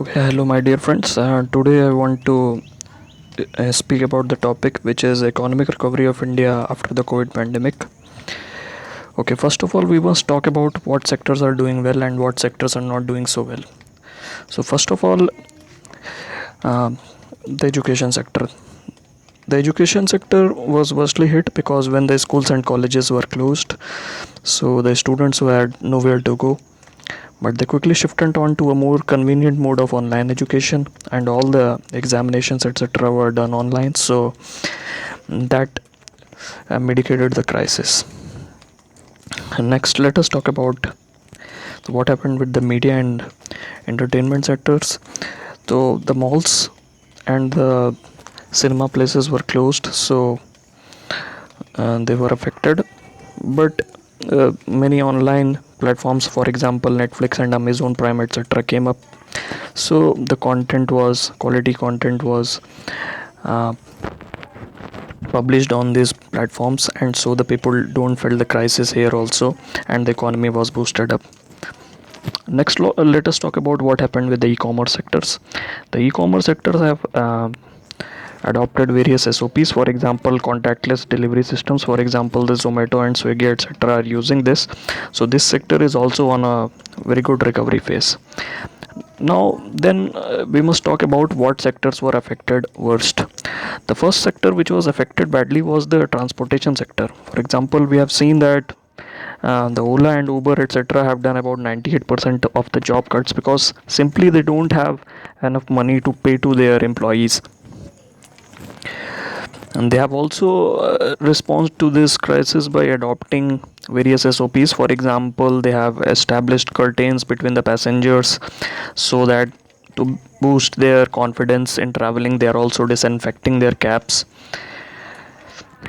Okay, hello, my dear friends. Today I want to speak about the topic which is economic recovery of India after the COVID pandemic. Okay, first of all, we must talk about what sectors are doing well and what sectors are not doing so well. So, first of all, uh, the education sector. The education sector was worstly hit because when the schools and colleges were closed, so the students who had nowhere to go, but they quickly shifted on to a more convenient mode of online education, and all the examinations etc were done online, so that mitigated the crisis. Next, let us talk about what happened with the media and entertainment sectors. So the malls and the cinema places were closed, so they were affected, but many online platforms, for example Netflix and Amazon Prime etc, came up. So the content was quality content was uh, published on these platforms, and so the people don't feel the crisis here also, and the economy was boosted up. Next, let us talk about what happened with the e-commerce sectors. The e-commerce sectors have adopted various SOPs. For example, contactless delivery systems. For example, the Zomato and Swiggy etc. are using this. So this sector is also on a very good recovery phase. Now, then we must talk about what sectors were affected worst. The first sector which was affected badly was the transportation sector. For example, we have seen that the Ola and Uber etc. have done about 98% of the job cuts because simply they don't have enough money to pay to their employees. And they have also responded to this crisis by adopting various SOPs. For example, they have established curtains between the passengers so that to boost their confidence in traveling, they are also disinfecting their cabs,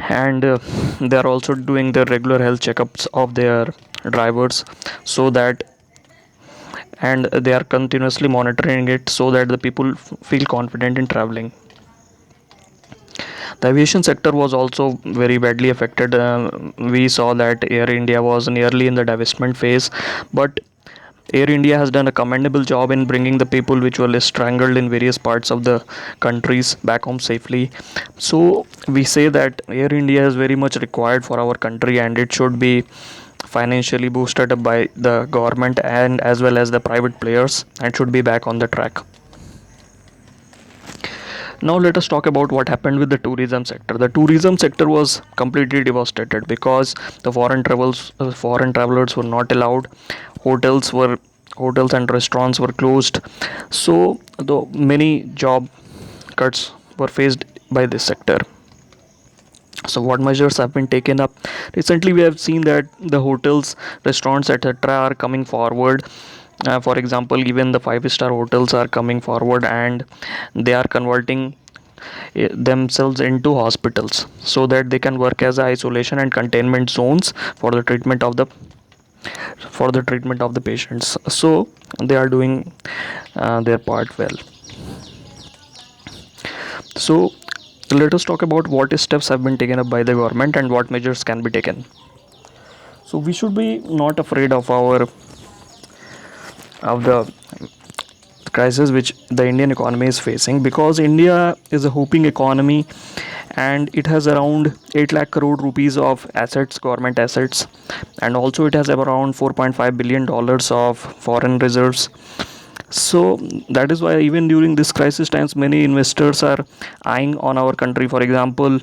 and they are also doing the regular health checkups of their drivers, so that, and they are continuously monitoring it so that the people feel confident in traveling. The aviation sector was also very badly affected. We saw that Air India was nearly in the divestment phase, but Air India has done a commendable job in bringing the people which were strangled in various parts of the countries back home safely. So we say that Air India is very much required for our country, and it should be financially boosted up by the government and as well as the private players, and should be back on the track. Now let us talk about what happened with the tourism sector. The tourism sector was completely devastated because the foreign travelers were not allowed. Hotels and restaurants were closed. So the many job cuts were faced by this sector. So what measures have been taken up? Recently we have seen that the hotels, restaurants etc are coming forward. For example, even the five-star hotels are coming forward, and they are converting themselves into hospitals so that they can work as isolation and containment zones for the treatment of the patients. So they are doing their part well. So let us talk about what steps have been taken up by the government and what measures can be taken. So we should be not afraid of the crisis which the Indian economy is facing, because India is a hooping economy, and it has around 8 lakh crore rupees of assets, government assets, and also it has around 4.5 billion dollars of foreign reserves. So that is why even during this crisis times, many investors are eyeing on our country. For example,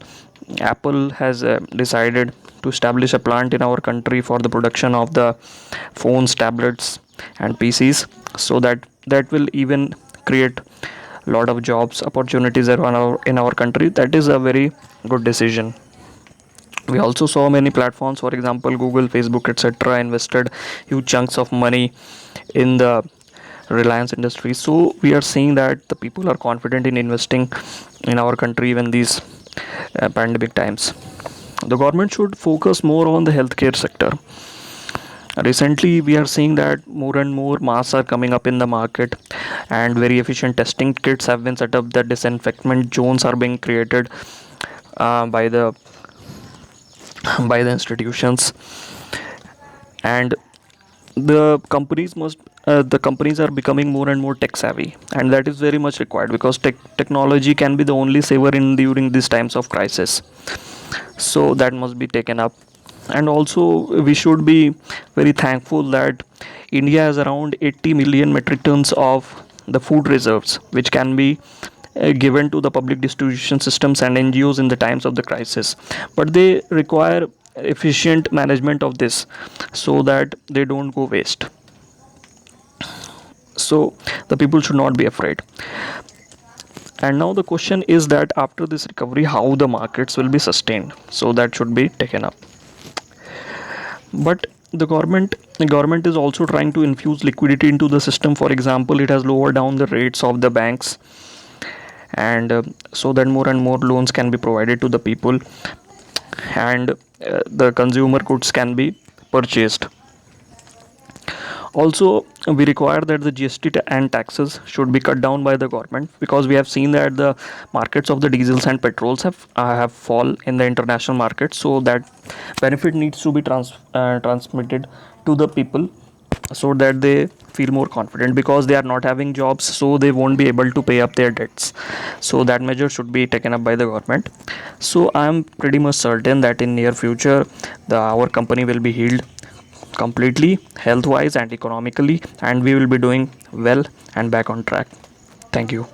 Apple has decided to establish a plant in our country for the production of the phones, tablets, and PCs, so that will even create a lot of jobs opportunities around in our country. That is a very good decision. We also saw many platforms, for example Google, Facebook etc invested huge chunks of money in the Reliance industry. So we are seeing that the people are confident in investing in our country even these pandemic times. The government should focus more on the healthcare sector. Recently we are seeing that more and more masks are coming up in the market, and very efficient testing kits have been set up, that disinfectant zones are being created by the institutions, and the companies are becoming more and more tech savvy, and that is very much required because technology can be the only saver in during these times of crisis. So that must be taken up. And also we should be very thankful that India has around 80 million metric tons of the food reserves which can be given to the public distribution systems and NGOs in the times of the crisis, but they require efficient management of this so that they don't go waste. So the people should not be afraid. And now the question is that after this recovery, how the markets will be sustained, so that should be taken up. But the government is also trying to infuse liquidity into the system. For example, it has lowered down the rates of the banks, and so that more and more loans can be provided to the people, and the consumer goods can be purchased. Also, we require that the GST and taxes should be cut down by the government, because we have seen that the markets of the diesels and petrols have fall in the international market. So that benefit needs to be transmitted to the people so that they feel more confident, because they are not having jobs, so they won't be able to pay up their debts. So that measure should be taken up by the government. So I am pretty much certain that in near future our company will be healed completely, health wise and economically, and we will be doing well and back on track. Thank you.